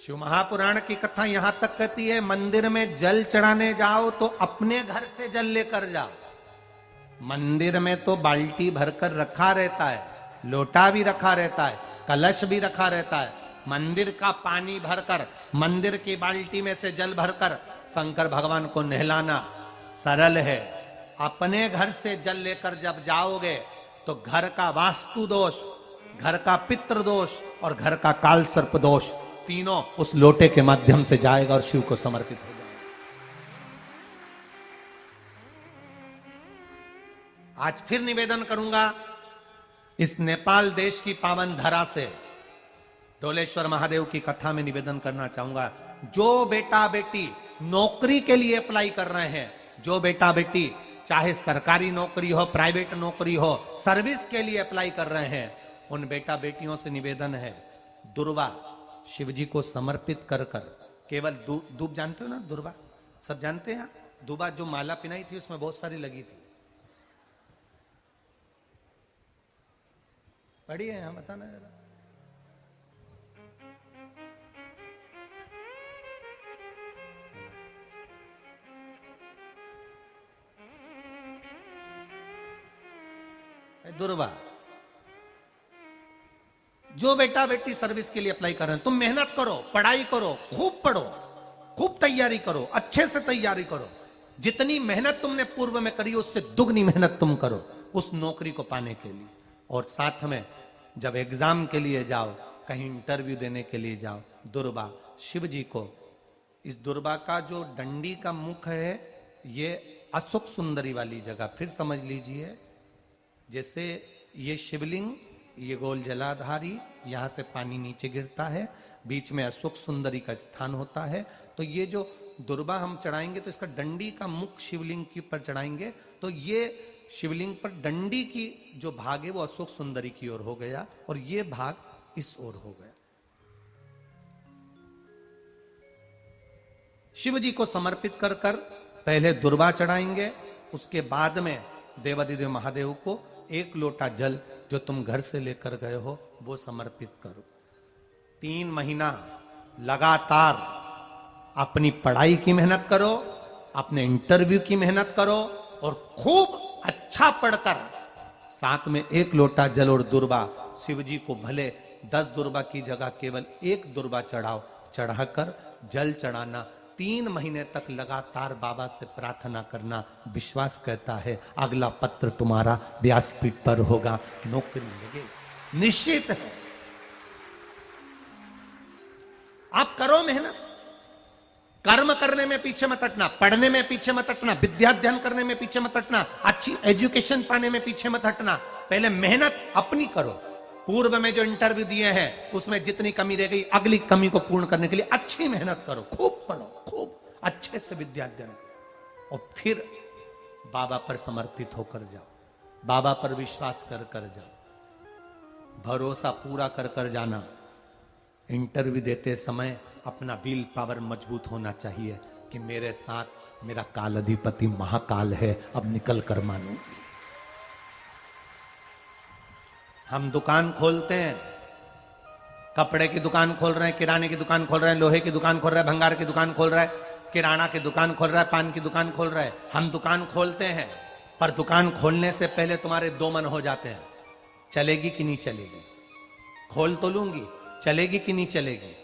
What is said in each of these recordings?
शिव महापुराण की कथा यहां तक कहती है, मंदिर में जल चढ़ाने जाओ तो अपने घर से जल लेकर जाओ। मंदिर में तो बाल्टी भरकर रखा रहता है, लोटा भी रखा रहता है, कलश भी रखा रहता है। मंदिर का पानी भरकर, मंदिर की बाल्टी में से जल भरकर शंकर भगवान को नहलाना सरल है। अपने घर से जल लेकर जब जाओगे तो घर का वास्तु दोष, घर का पितृ दोष और घर का काल सर्प दोष तीनों उस लोटे के माध्यम से जाएगा और शिव को समर्पित हो जाएगा। आज फिर निवेदन करूंगा, इस नेपाल देश की पावन धरा से डोलेश्वर महादेव की कथा में निवेदन करना चाहूंगा, जो बेटा बेटी नौकरी के लिए अप्लाई कर रहे हैं, जो बेटा बेटी चाहे सरकारी नौकरी हो, प्राइवेट नौकरी हो, सर्विस के लिए अप्लाई कर रहे हैं, उन बेटा बेटियों से निवेदन है, दुर्वा शिवजी को समर्पित कर कर केवल दूब जानते हो ना, दुर्वा सब जानते हैं। दुबा जो माला पिनाई थी उसमें बहुत सारी लगी थी, पढ़ी है यहां, बताना जरा। दुर्वा, जो बेटा बेटी सर्विस के लिए अप्लाई कर रहे हैं, तुम मेहनत करो, पढ़ाई करो, खूब पढ़ो, खूब तैयारी करो, अच्छे से तैयारी करो। जितनी मेहनत तुमने पूर्व में करी उससे दुगनी मेहनत तुम करो उस नौकरी को पाने के लिए। और साथ में जब एग्जाम के लिए जाओ, कहीं इंटरव्यू देने के लिए जाओ, दुर्वा शिव जी को, इस दुर्वा का जो डंडी का मुख है ये अशोक सुंदरी वाली जगह, फिर समझ लीजिए जैसे ये शिवलिंग, ये गोल जलाधारी, यहां से पानी नीचे गिरता है, बीच में अशोक सुंदरी का स्थान होता है। तो ये जो दुर्वा हम चढ़ाएंगे तो इसका डंडी का मुख शिवलिंग के ऊपर चढ़ाएंगे, तो ये शिवलिंग पर डंडी की जो भाग है वो अशोक सुंदरी की ओर हो गया और ये भाग इस ओर हो गया। शिव जी को समर्पित कर कर पहले दुर्वा चढ़ाएंगे, उसके बाद में देवादिदेव महादेव को एक लोटा जल जो तुम घर से लेकर गए हो वो समर्पित करो। 3 महीना लगातार अपनी पढ़ाई की मेहनत करो, अपने इंटरव्यू की मेहनत करो और खूब अच्छा पढ़कर साथ में एक लोटा जल और दुर्वा, शिव जी को भले 10 दुर्वा की जगह केवल 1 दुर्वा चढ़ाओ, चढ़ाकर जल चढ़ाना, 3 महीने तक लगातार बाबा से प्रार्थना करना। विश्वास कहता है अगला पत्र तुम्हारा व्यासपीठ पर होगा, नौकरी लगेगी, निश्चित है। आप करो मेहनत, कर्म करने में पीछे मत हटना, पढ़ने में पीछे मत हटना, विद्या अध्ययन करने में पीछे मत हटना, अच्छी एजुकेशन पाने में पीछे मत हटना। पहले मेहनत अपनी करो। पूर्व में जो इंटरव्यू दिए हैं उसमें जितनी कमी रह गई, अगली कमी को पूर्ण करने के लिए अच्छी मेहनत करो, खूब पढ़ो, खूब अच्छे से विद्या अध्ययन करो और फिर बाबा पर समर्पित होकर जाओ, बाबा पर विश्वास कर कर जाओ, भरोसा पूरा कर कर जाना। इंटरव्यू देते समय अपना विल पावर मजबूत होना चाहिए कि मेरे साथ मेरा काल अधिपति महाकाल है, अब निकल कर मानूंगी। हम दुकान खोलते हैं, कपड़े की दुकान खोल रहे हैं, किराने की दुकान खोल रहे हैं, लोहे की दुकान खोल रहे हैं, भंगार की दुकान खोल रहा है, किराना की दुकान खोल रहा है, पान की दुकान खोल रहा है। हम दुकान खोलते हैं, पर दुकान खोलने से पहले तुम्हारे 2 मन हो जाते हैं, चलेगी कि नहीं चलेगी, खोल तो लूंगी, चलेगी कि नहीं चलेगी।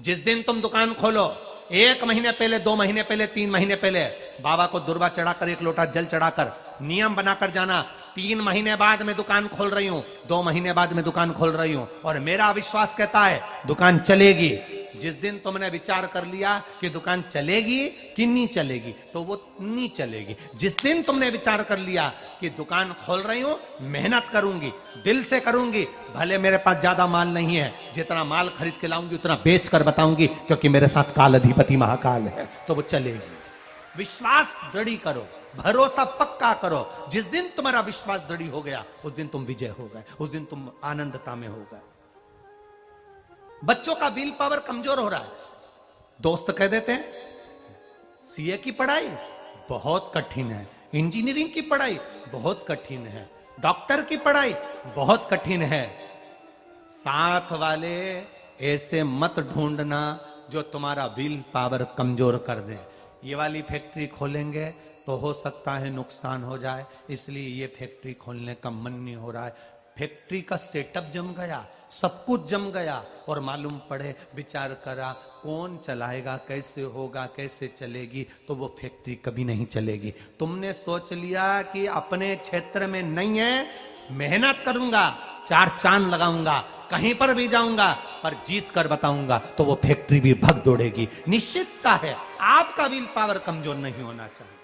जिस दिन तुम दुकान खोलो 1 महीने पहले, 2 महीने पहले, 3 महीने पहले बाबा को दुर्वा चढ़ाकर, 1 लोटा जल चढ़ाकर नियम बनाकर जाना, 3 महीने बाद में दुकान खोल रही हूं, 2 महीने बाद में दुकान खोल रही हूं और मेरा विश्वास कहता है दुकान चलेगी। जिस दिन तुमने विचार कर लिया कि दुकान चलेगी कि नहीं चलेगी, तो वो नहीं चलेगी। जिस दिन तुमने विचार कर लिया कि दुकान खोल रही हूं, मेहनत करूंगी, दिल से करूंगी, भले मेरे पास ज्यादा माल नहीं है, जितना माल खरीद के लाऊंगी उतना बेच कर बताऊंगी क्योंकि मेरे साथ काल अधिपति महाकाल है, तो वो चलेगी। विश्वास दृढ़ करो, भरोसा पक्का करो। जिस दिन तुम्हारा विश्वास दृढ़ हो गया उस दिन तुम विजय हो गए, उस दिन तुम आनंदता में हो गए। बच्चों का विल पावर कमजोर हो रहा है, दोस्त कह देते हैं सीए की पढ़ाई बहुत कठिन है, इंजीनियरिंग की पढ़ाई बहुत कठिन है, डॉक्टर की पढ़ाई बहुत कठिन है। साथ वाले ऐसे मत ढूंढना जो तुम्हारा विल पावर कमजोर कर दे। ये वाली फैक्ट्री खोलेंगे तो हो सकता है नुकसान हो जाए, इसलिए ये फैक्ट्री खोलने का मन नहीं हो रहा है। फैक्ट्री का सेटअप जम गया, सब कुछ जम गया, और मालूम पड़े, विचार करा कौन चलाएगा, कैसे होगा, कैसे चलेगी, तो वो फैक्ट्री कभी नहीं चलेगी। तुमने सोच लिया कि अपने क्षेत्र में नहीं है, मेहनत करूंगा, 4 चांद लगाऊंगा, कहीं पर भी जाऊंगा, पर जीत कर बताऊंगा, तो वो फैक्ट्री भी भग दौड़ेगी। निश्चितता है आपका विल पावर कमजोर नहीं होना चाहिए।